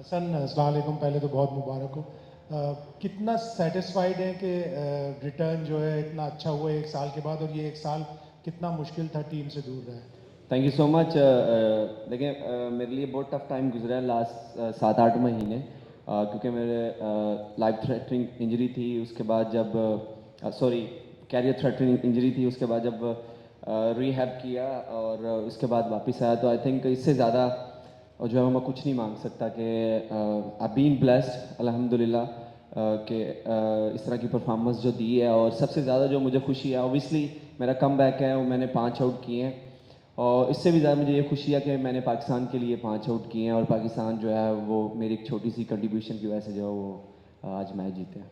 हसन, अस्सलाम वालेकुम। पहले तो बहुत मुबारक हो। कितना सेटिस्फाइड हैं कि रिटर्न जो है इतना अच्छा हुआ है 1 साल के बाद, और ये 1 साल कितना मुश्किल था टीम से दूर रहे? Thank you so much. देखिए, मेरे लिए बहुत टफ टाइम गुजरा है लास्ट 7-8 महीने, क्योंकि मेरे लाइफ थ्रेटनिंग इंजरी थी। उसके बाद जब सॉरी कैरियर थ्रेटनिंग इंजरी थी, उसके बाद जब रिहैब किया और उसके बाद वापस आया, तो आई थिंक इससे ज़्यादा जो है मैं कुछ नहीं मांग सकता कि आई बीन ब्लेस्ड अल्हम्दुलिल्लाह कि इस तरह की परफॉर्मेंस जो दी है। और सबसे ज़्यादा जो मुझे खुशी है ऑब्वियसली मेरा कम बैक है, वो मैंने 5 आउट किए हैं। और इससे भी ज़्यादा मुझे ये खुशी है कि मैंने पाकिस्तान के लिए 5 आउट किए हैं, और पाकिस्तान जो है वो मेरी एक छोटी सी कंट्रीब्यूशन की वजह से जो है वो आज मैच जीते हैं।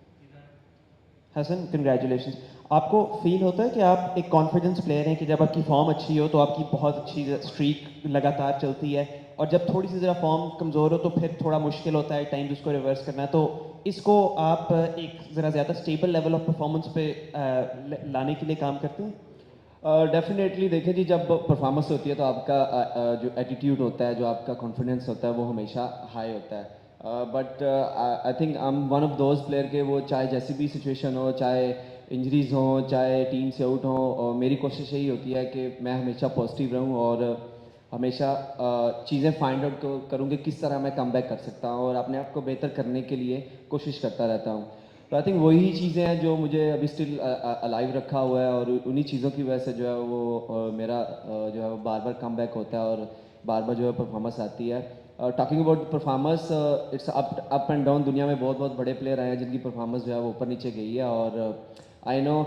हसन, कंग्रेचुलेशन। आपको फील होता है कि आप एक कॉन्फिडेंस प्लेयर हैं कि जब आपकी फॉर्म अच्छी हो तो आपकी बहुत अच्छी स्ट्रीक लगातार चलती है, और जब थोड़ी सी ज़रा फॉर्म कमज़ोर हो तो फिर थोड़ा मुश्किल होता है टाइम्स उसको रिवर्स करना? तो इसको आप एक ज़रा ज़्यादा स्टेबल लेवल ऑफ परफॉर्मेंस पे लाने के लिए काम करते हैं? डेफिनेटली देखें जी, जब परफॉर्मेंस होती है तो आपका जो एटीट्यूड होता है, जो आपका कॉन्फिडेंस होता है, वो हमेशा हाई होता है। But I think I am one of those player के वो चाहे जैसी भी सिचुएशन हो, चाहे इंजरीज हो, चाहे टीम से आउट हो, और मेरी कोशिश यही होती है कि मैं हमेशा पॉजिटिव रहूं और हमेशा चीज़ें फाइंड आउट करूँगी किस तरह मैं कम बैक कर सकता हूँ, और अपने आप को बेहतर करने के लिए कोशिश करता रहता हूँ। तो आई थिंक वही चीज़ें हैं जो मुझे अभी स्टिल अलाइव रखा हुआ है, और उन्हीं चीज़ों की वजह से जो है वो मेरा जो है वो बार बार कम बैक होता है और बार बार जो है परफॉर्मेंस आती है। Talking about performance, it's up and down. दुनिया में बहुत बहुत बड़े प्लेयर आए हैं जिनकी परफॉर्मेंस जो है वो ऊपर नीचे गई है, और I know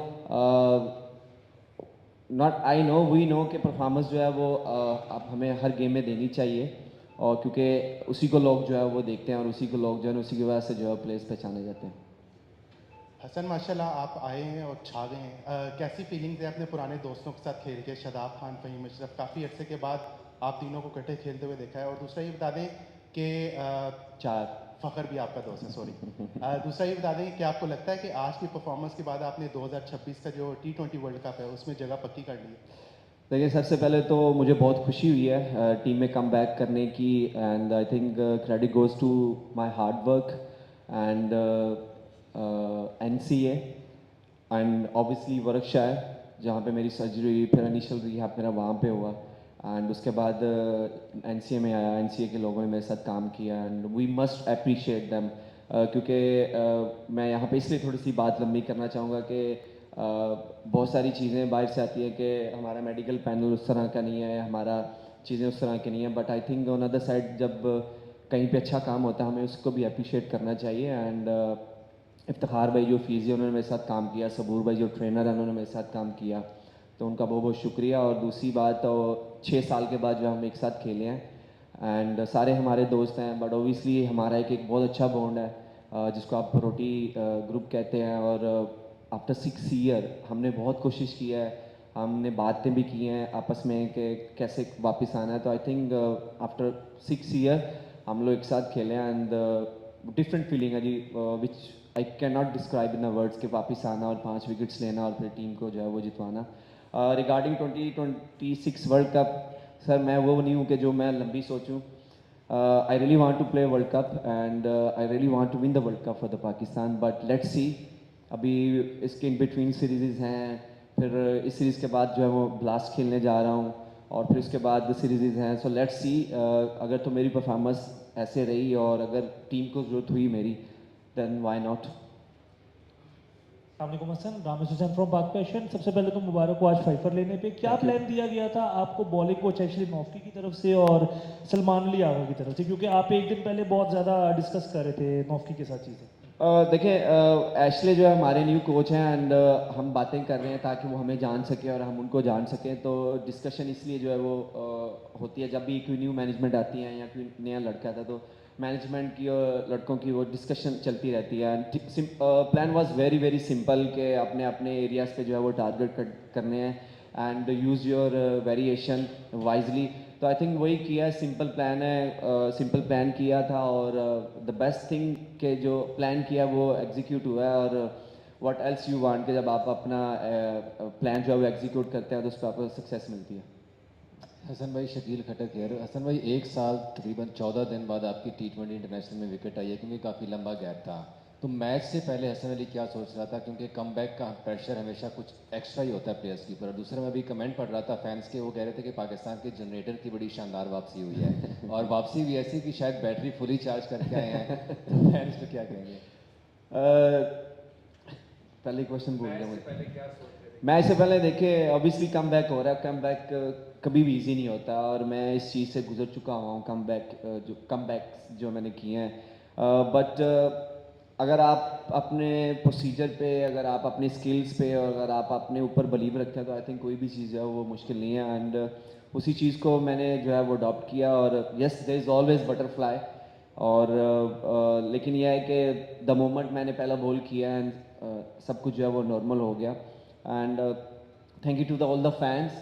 not I know we know कि परफॉर्मेंस जो है वो अब हमें हर गेम में देनी चाहिए, और क्योंकि उसी को लोग जो है वो देखते हैं, और उसी को लोग जो है उसी की वजह से जो है प्लेयर्स पहचाने जाते हैं। हसन, माशाल्लाह आप आए हैं और छा गए हैं। कैसी फीलिंग्स है अपने पुराने दोस्तों के साथ खेल के? शादाब खान, फ़हीम अशरफ, काफ़ी अर्से के बाद आप तीनों को इकट्ठे खेलते हुए देखा है। और दूसरा ये बता दें कि चार फ़खर भी आपका दोस्त है, सॉरी। दूसरा ये बता दें कि क्या आपको लगता है कि आज की परफॉर्मेंस के बाद आपने 2026 का जो T20 वर्ल्ड कप है उसमें जगह पक्की कर ली है? देखिए, सबसे पहले तो मुझे बहुत खुशी हुई है टीम में कम बैक करने की, and I think credit goes to my hard work and NCA and obviously Worcestershire, जहाँ पे मेरी सर्जरी हुई, फिर इनिशियल रिहैब मेरा वहाँ पे हुआ, एंड उसके बाद NCA में आया। NCA के लोगों ने मेरे साथ काम किया, and we must appreciate them. क्योंकि मैं यहाँ पे इसलिए थोड़ी सी बात लंबी करना चाहूँगा कि बहुत सारी चीज़ें बाहर से आती है कि हमारा मेडिकल पैनल उस तरह का नहीं है, हमारा चीज़ें उस तरह की नहीं है, but I think on other side जब कहीं पे अच्छा काम होता है हमें उसको भी अप्रिशिएट करना चाहिए। एंड इफ्तिखार भाई जो फिजियो उन्होंने मेरे साथ काम किया, सबूर भाई जो ट्रेनर है उन्होंने मेरे साथ काम किया, तो उनका बहुत बहुत शुक्रिया। और दूसरी बात, तो 6 साल के बाद जो हम एक साथ खेले हैं, एंड सारे हमारे दोस्त हैं, बट ओबियसली हमारा एक बहुत अच्छा बॉन्ड है, जिसको आप रोटी ग्रुप कहते हैं। और आफ्टर 6 ईयर हमने बहुत कोशिश की है, हमने बातें भी की हैं आपस में कि कैसे वापस आना है। तो आई थिंक आफ्टर 6 ईयर हम लोग एक साथ खेले हैं, एंड डिफरेंट फीलिंग है जी, which I can not describe in words के वापस आना और 5 विकेट्स लेना और फिर टीम को जो है वो जितवाना। रिगार्डिंग 2026 वर्ल्ड कप, सर मैं वो नहीं हूँ कि जो मैं लंबी सोचूं। I really want to play world cup, and I really want to win the world cup for the Pakistan, but let's see. अभी इसके इन बिटवीन सीरीज़ हैं, फिर इस सीरीज़ के बाद जो है वो ब्लास्ट खेलने जा रहा हूँ, और फिर उसके बाद सीरीज़ हैं। सो लेट्स सी, अगर तो मेरी परफॉर्मेंस ऐसे रही और अगर टीम को ज़रूरत हुई मेरी, देन व्हाई नॉट। अस्सलाम वालेकुम हसन, रामेश हुसैन फ्रॉम पाक पैशन। सबसे पहले तो मुबारक हो आज फाइफर लेने पे। क्या Thank you. प्लान दिया गया था आपको बॉलिंग कोच एक्चुअली नौफी की तरफ से और सलमान अली आगा की तरफ से, क्योंकि आप एक दिन पहले बहुत ज़्यादा डिस्कस कर रहे थे नौफी के साथ चीज़ें? देखिए, एशले जो है हमारे न्यू कोच हैं, एंड हम बातें कर रहे हैं ताकि वो हमें जान सके और हम उनको जान सकें। तो डिस्कशन इसलिए जो है वो होती है जब भी कोई न्यू मैनेजमेंट आती है या कोई नया लड़का आता है, तो मैनेजमेंट की और लड़कों की वो डिस्कशन चलती रहती है। Plan was very very simple कि अपने अपने एरियाज़ पे जो है वो टारगेट करने हैं, and use your variation wisely. तो आई थिंक वही किया है, सिंपल प्लान है, सिंपल प्लान किया था, और द बेस्ट थिंग के जो प्लान किया वो एग्जीक्यूट हुआ है। और व्हाट एल्स यू वांट कि जब आप अपना प्लान जो है वो एग्जीक्यूट करते हैं तो उस पर आपको सक्सेस मिलती है। हसन भाई, शकील खटक यार। हसन भाई, एक साल तकरीबन 14 दिन बाद आपकी T20 इंटरनेशनल में विकेट आई है, क्योंकि काफ़ी लंबा गैप था। तो मैच से पहले हसन अली क्या सोच रहा था, क्योंकि कमबैक का प्रेशर हमेशा कुछ एक्स्ट्रा ही होता है प्लेयर्स के ऊपर। और दूसरा, मैं अभी कमेंट पढ़ रहा था फैंस के, वो कह रहे थे कि पाकिस्तान के जनरेटर की बड़ी शानदार वापसी हुई है, और वापसी भी ऐसी कि शायद बैटरी फुली चार्ज करके आए हैं। तो फैंस पे क्या कहेंगे? पहले क्वेश्चन बोल गया मुझे। मैच से पहले देखिए, ऑब्वियसली कम बैक हो रहा है। कम बैक कभी भी इजी नहीं होता, और मैं इस चीज़ से गुजर चुका हुआ हूँ। कम बैक जो मैंने किए हैं, बट अगर आप अपने प्रोसीजर पे, अगर आप अपने स्किल्स पे, और अगर आप अपने ऊपर बिलीव रखते हैं, तो आई थिंक कोई भी चीज़ है वो मुश्किल नहीं है। एंड उसी चीज़ को मैंने जो है वो अडॉप्ट किया। और yes, there is always butterfly. और लेकिन यह है कि द मोमेंट मैंने पहला बॉल किया, एंड सब कुछ जो है वो नॉर्मल हो गया। And thank you to the all the fans.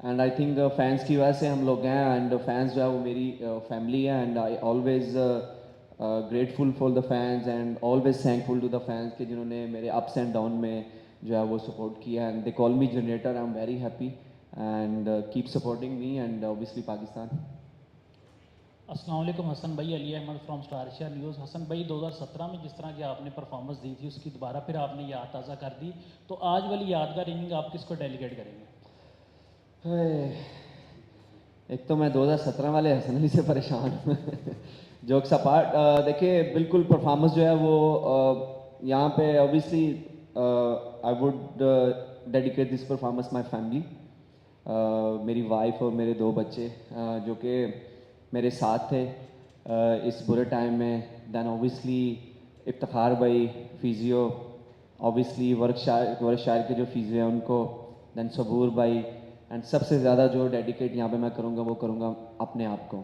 And I think fans की वजह से हम लोग हैं, एंड फैंस जो है वो मेरी फैमिली है। And I always grateful for the fans, and always thankful to the fans के जिन्होंने मेरे अप्स एंड डाउन में जो है वो सपोर्ट किया। And they call me generator. I am very happy, and keep supporting me, and obviously Pakistan. अस्सलाम वालेकुम। हसन भाई, Ali Ahmed from Star Asia News. Hasan भाई, 2017 में जिस तरह की आपने परफॉर्मेंस दी थी, उसकी दोबारा फिर आपने याद ताज़ा कर दी, तो आज वाली यादगार इनिंग आप किसको डेलीकेट करेंगे? एक तो मैं 2017 वाले हसन अली से परेशान हूँ। जोक्स अपार्ट, देखिए बिल्कुल परफॉर्मेंस जो है वो यहाँ पे obviously I would dedicate this performance my family. मेरी वाइफ और मेरे दो बच्चे जो कि मेरे साथ थे इस बुरे टाइम में। दैन ऑब्वियसली इफ्तिखार भाई फिजियो, ऑब्वियसली वर्क शायर के जो फिजियो हैं उनको, दैन सबूर भाई। एंड सबसे ज़्यादा जो डेडिकेट यहाँ पे मैं करूँगा वो करूँगा अपने आप को,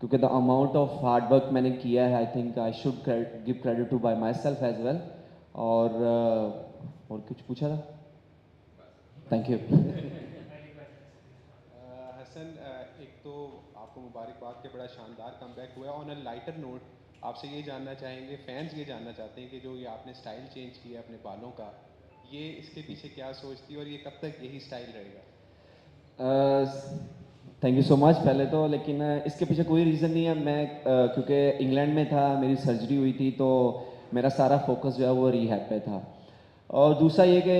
क्योंकि the amount of hard work मैंने किया है, I think I should give credit to by myself as well. और कुछ पूछा था? Thank you. हसन, एक तो आपको मुबारकबाद के बड़ा शानदार कमबैक हुआ है। ऑन अ लाइटर नोट, आपसे ये जानना चाहेंगे, फैंस ये जानना चाहते हैं कि जो ये आपने स्टाइल चेंज किया अपने बालों का, ये इसके पीछे क्या सोच थी, और ये कब तक यही स्टाइल रहेगा? थैंक यू सो मच पहले तो। लेकिन इसके पीछे कोई रीज़न नहीं है। मैं क्योंकि इंग्लैंड में था, मेरी सर्जरी हुई थी, तो मेरा सारा फोकस जो है वो रिहैब पे था। और दूसरा ये कि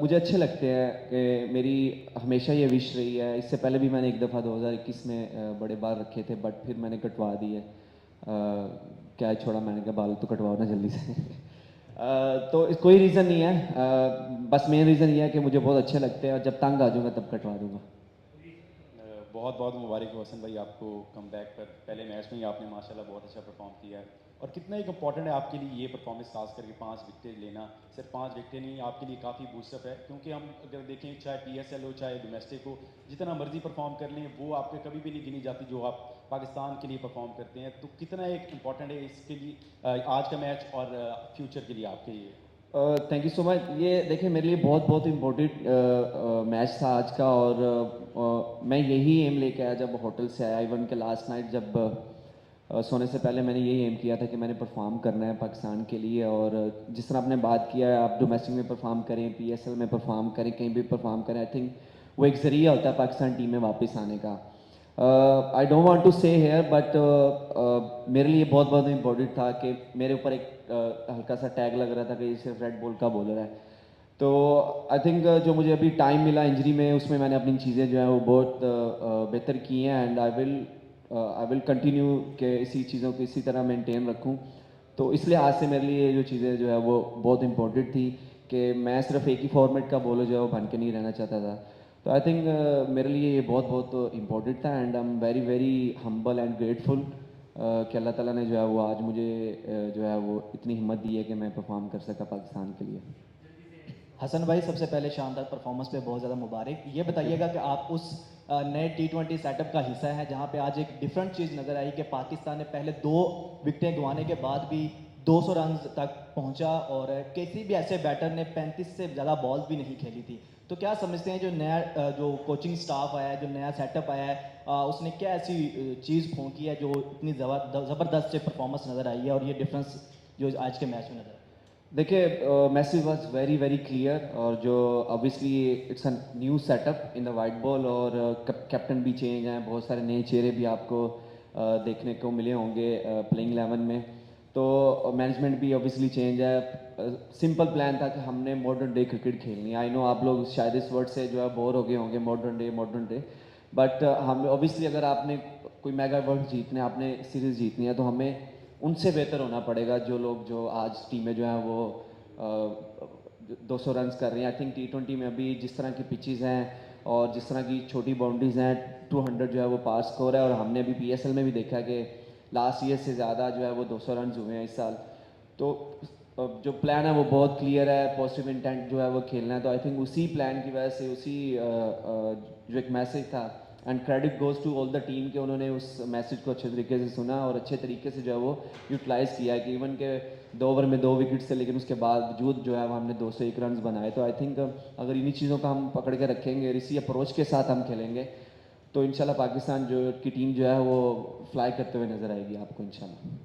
मुझे अच्छे लगते हैं कि मेरी हमेशा ये विश रही है। इससे पहले भी मैंने एक दफ़ा 2021 में बड़े बाल रखे थे, बट फिर मैंने कटवा दिए। क्या छोड़ा, मैंने कहा बाल तो कटवाओ ना जल्दी से। तो कोई रीज़न नहीं है, बस मेन रीज़न ये है कि मुझे बहुत अच्छे लगते हैं, और जब तंग आ जाऊँगा तब कटवा दूँगा। बहुत बहुत मुबारक हो हसन भाई आपको कमबैक पर। पहले मैच में ही आपने माशाल्लाह बहुत अच्छा परफॉर्म किया है, और कितना ही इम्पॉर्टेंट है आपके लिए ये परफॉर्मेंस, खास करके 5 विकेट लेना। सिर्फ 5 विकेट नहीं, आपके लिए काफ़ी बूस्टअप है, क्योंकि हम अगर देखें चाहे PSL हो चाहे डोमेस्टिक हो, जितना मर्जी परफॉर्म कर लें वो आपके कभी भी नहीं गिनी जाती जो आप पाकिस्तान के लिए परफॉर्म करते हैं। तो कितना एक इम्पॉर्टेंट है इसके लिए आज का मैच और फ्यूचर के लिए आपके लिए? Thank you so much. ये देखिए मेरे लिए बहुत बहुत इम्पोर्टेंट मैच था आज का। और मैं यही एम लेके आया जब होटल से आया। इवन के लास्ट नाइट जब सोने से पहले मैंने यही एम किया था कि मैंने परफॉर्म करना है पाकिस्तान के लिए। और जिस तरह आपने बात किया है, आप डोमेस्टिक में परफॉर्म करें, PSL में परफॉर्म करें, कहीं भी परफॉर्म करें, आई थिंक वो एक ज़रिया होता है पाकिस्तान टीम में वापस आने का। आई डोंट वांट टू से हेयर, बट मेरे लिए बहुत बहुत इम्पोर्टेंट था कि मेरे ऊपर एक हल्का सा टैग लग रहा था कि ये सिर्फ रेड बॉल का बॉलर है। तो आई थिंक जो मुझे अभी टाइम मिला इंजरी में, उसमें मैंने अपनी चीज़ें जो है वो बहुत बेहतर की हैं। एंड आई विल कंटिन्यू कि इसी चीज़ों को इसी तरह मेंटेन रखूं। तो इसलिए आज से मेरे लिए जो चीज़ें जो है वो बहुत इंपॉर्टेंट थी कि मैं सिर्फ एक ही फॉर्मेट का बॉलर जो है वो बन के नहीं रहना चाहता था। तो आई थिंक मेरे लिए ये बहुत बहुत इम्पोर्टेंट था। And I am very very humble and grateful कि अल्लाह ताला ने जो है वो आज मुझे जो है वो इतनी हिम्मत दी है कि मैं परफॉर्म कर सका पाकिस्तान के लिए। हसन भाई, सबसे पहले शानदार परफॉर्मेंस पे बहुत ज़्यादा मुबारक। ये बताइएगा कि आप उस नए T20 सेटअप का हिस्सा है जहाँ पे आज एक डिफरेंट चीज़ नज़र आई कि पाकिस्तान ने पहले 2 विकेटें गंवाने के बाद भी 200 रन तक पहुँचा, और किसी भी ऐसे बैटर ने 35 से ज़्यादा बॉल भी नहीं खेली थी। तो क्या समझते हैं जो नया जो कोचिंग स्टाफ आया है, जो नया सेटअप आया है, उसने क्या ऐसी चीज़ फूंकी है जो इतनी ज़बरदस्त से परफॉर्मेंस नज़र आई है, और ये डिफरेंस जो आज के मैच में नज़र आया? देखिए message was very very clear, और जो obviously it's a new setup in the white ball, और कैप्टन भी चेंज हैं, बहुत सारे नए चेहरे भी आपको देखने को मिले होंगे प्लेइंग 11 में। तो मैनेजमेंट भी ऑब्वियसली चेंज है। सिंपल प्लान था कि हमने मॉडर्न डे क्रिकेट खेलनी है। आई नो आप लोग शायद इस वर्ड से जो है बोर हो गए होंगे, मॉडर्न डे, बट हम ऑब्वियसली अगर आपने कोई मेगा वर्ल्ड जीतने, आपने सीरीज़ जीतनी है, तो हमें उनसे बेहतर होना पड़ेगा जो लोग जो आज टीमें जो हैं वो 200 रन्स कर रही हैं। आई थिंक T20 में अभी जिस तरह की पिचेस हैं और जिस तरह की छोटी बाउंड्रीज हैं, 200 जो है वो पार स्कोर है, और हमने अभी PSL में भी देखा कि लास्ट ईयर से ज़्यादा जो है वो 200 रन्स हुए हैं इस साल। तो जो प्लान है वो बहुत क्लियर है, पॉजिटिव इंटेंट जो है वो खेलना है। तो आई थिंक उसी प्लान की वजह से, उसी जो एक मैसेज था, and credit goes to all the team के उन्होंने उस मैसेज को अच्छे तरीके से सुना और अच्छे तरीके से जो है वो यूटिलाइज़ किया है कि इवन के 2 ओवर में 2 विकेट से, लेकिन उसके बावजूद जो है वो हमने 201 रन बनाए। तो आई थिंक अगर इन्हीं चीज़ों का हम पकड़ के रखेंगे, इसी अप्रोच के साथ हम खेलेंगे, तो इंशाल्लाह पाकिस्तान जो की टीम जो है वो फ्लाई करते हुए नज़र आएगी आपको इंशाल्लाह।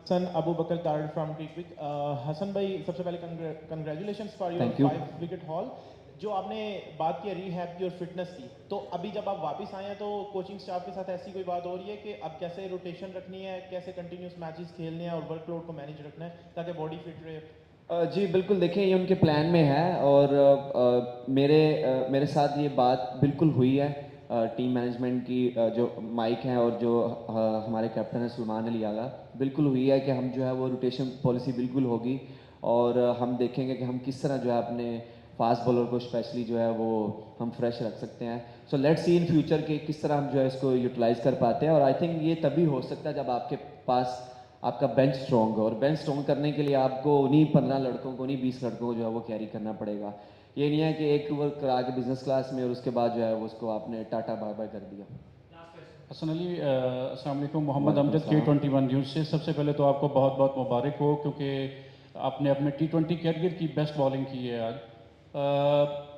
हसन अबू बकर तारड़ फ्रॉम क्विक। हसन भाई, सबसे पहले congratulations for your Thank you. 5 wicket haul. जो आपने बात की रिहैब की और फिटनेस की, तो अभी जब आप वापस आए हैं तो कोचिंग स्टाफ के साथ ऐसी कोई बात हो रही है कि अब कैसे रोटेशन रखनी है, कैसे कंटिन्यूस मैचेस खेलने हैं और वर्कलोड को मैनेज रखना है ताकि बॉडी फिट रहे? जी बिल्कुल, देखिए ये उनके प्लान में है, और मेरे साथ ये बात बिल्कुल हुई है टीम मैनेजमेंट की, जो माइक हैं और जो हमारे कैप्टन हैं सलमान अली आगा, बिल्कुल हुई है कि हम जो है वो रोटेशन पॉलिसी बिल्कुल होगी, और हम देखेंगे कि हम किस तरह जो है अपने फास्ट बॉलर को स्पेशली जो है वो हम फ्रेश रख सकते हैं। So let's see in future के किस तरह हम जो है इसको यूटिलाइज़ कर पाते हैं, और आई थिंक ये तभी हो सकता है जब आपके पास आपका बेंच स्ट्रॉन्ग हो, और बेंच स्ट्रॉन्ग करने के लिए आपको उन्हीं 15 लड़कों को, उन्हीं 20 लड़कों को जो है वो कैरी करना पड़ेगा। ये नहीं है कि एक ओवर करा के बिजनेस क्लास में और उसके बाद जो है वो उसको आपने टाटा बाय बाय कर दिया। हसन अली, अस्सलाम वालेकुम। मोहम्मद अमजद, K21 न्यूज़ से। सबसे पहले तो आपको बहुत बहुत मुबारक हो, क्योंकि आपने अपने T20 कैरियर की बेस्ट बॉलिंग की है आज।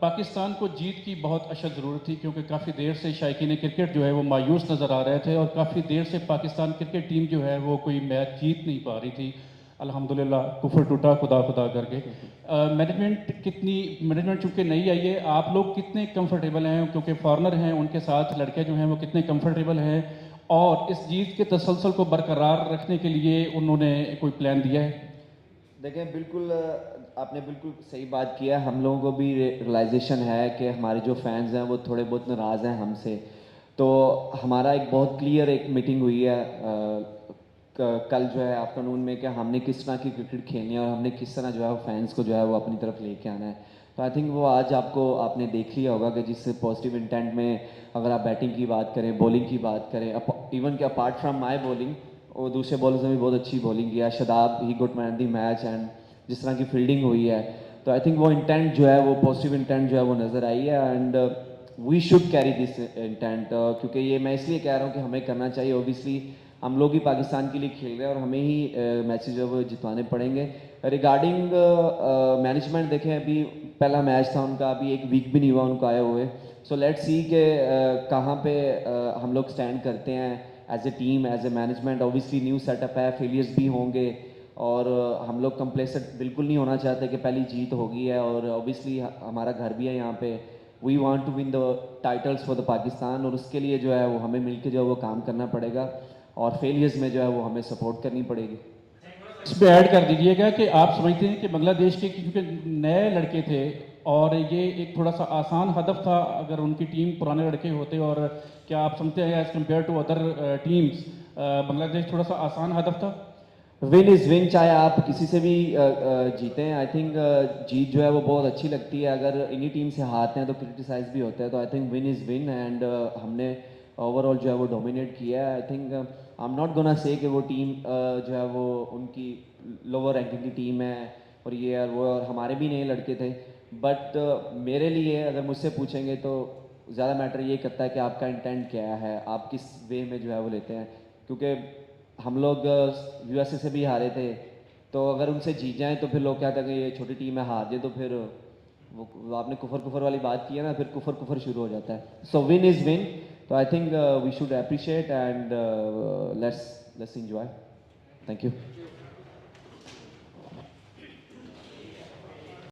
पाकिस्तान को जीत की बहुत अशद ज़रूरत थी, क्योंकि काफ़ी देर से शायकीन क्रिकेट जो है वो मायूस नज़र आ रहे थे, और काफ़ी देर से पाकिस्तान क्रिकेट टीम जो है वो कोई मैच जीत नहीं पा रही थी। अल्हम्दुलिल्लाह कुफर टूटा खुदा खुदा करके। मैनेजमेंट चूँकि नई आई है, आप लोग कितने कंफर्टेबल हैं, क्योंकि फॉरनर हैं उनके साथ लड़के जो हैं वो कितने कंफर्टेबल हैं, और इस जीत के तसलसल को बरकरार रखने के लिए उन्होंने कोई प्लान दिया है? देखें, बिल्कुल आपने बिल्कुल सही बात किया। हम लोगों को भी रियलाइजेशन है कि हमारे जो फैंस हैं वो थोड़े बहुत नाराज़ हैं हमसे। तो हमारा एक बहुत क्लियर एक मीटिंग हुई है कल जो है आफ्टरनून में, कि हमने किस तरह की क्रिकेट खेलनी है और हमने किस तरह जो है फैंस को जो है वो अपनी तरफ लेके आना है। तो आई थिंक वो आज आपने देख लिया होगा कि जिस पॉजिटिव इंटेंट में, अगर आप बैटिंग की बात करें, बॉलिंग की बात करें, इवन कि अपार्ट फ्रॉम माई बॉलिंग, और दूसरे बॉलर्स ने भी बहुत अच्छी बॉलिंग किया। Shadab he good man the match, and जिस तरह की फील्डिंग हुई है, तो आई थिंक वो इंटेंट जो है वो पॉजिटिव इंटेंट जो है वो नज़र आई है, and we should carry this intent. क्योंकि ये मैं इसलिए कह रहा हूँ कि हमें करना चाहिए। ओबियसली हम लोग ही पाकिस्तान के लिए खेल रहे हैं और हमें ही मैचेज जो है वो जितवाने पड़ेंगे। रिगार्डिंग मैनेजमेंट, देखें अभी पहला मैच था उनका, अभी एक वीक भी नहीं हुआ उनको आए हुए। सो लेट्स सी के कहाँ पे हम लोग स्टैंड करते हैं as a team, as a management. Obviously new setup है, फेलियर्स भी होंगे, और हम लोग कंप्लेसेंट बिल्कुल नहीं होना चाहते कि पहली जीत होगी है, और ऑब्वियसली हमारा घर भी है यहाँ पे। We want to win the titles for the Pakistan, और उसके लिए जो है वो हमें मिलके जो है वो काम करना पड़ेगा, और फेलियर्स में जो है वो हमें सपोर्ट करनी पड़ेगी। इस पर ऐड कर दीजिएगा कि आप समझते हैं कि बांग्लादेश के, क्योंकि नए लड़के थे और ये एक थोड़ा सा आसान हदफ था अगर उनकी टीम पुराने लड़के होते, और क्या आप समझते हैं as compare to other teams Bangladesh थोड़ा सा आसान हदफ था? विन इज़ विन, चाहे आप किसी से भी जीते हैं। आई थिंक जीत जो है वो बहुत अच्छी लगती है। अगर इन्हीं टीम से हारते हैं तो क्रिटिसाइज भी होता है। तो I think win is win, and हमने ओवरऑल जो है वो डोमिनेट किया है। I think I am not gonna say कि वो टीम जो है वो उनकी लोअर रैंकिंग की टीम है और ये और वो, और हमारे भी नए लड़के थे। बट मेरे लिए अगर मुझसे पूछेंगे तो ज़्यादा मैटर ये करता है कि आपका इंटेंट क्या है, आप किस वे में जो है वो लेते हैं। क्योंकि हम लोग USA से भी हारे थे, तो अगर उनसे जीत जाएं तो फिर लोग क्या कहेंगे ये छोटी टीम है, हार जाए तो फिर वो आपने कुफर वाली बात की है ना, फिर कुफर शुरू हो जाता है। So win is win. तो I think we should appreciate and let's enjoy. Thank you.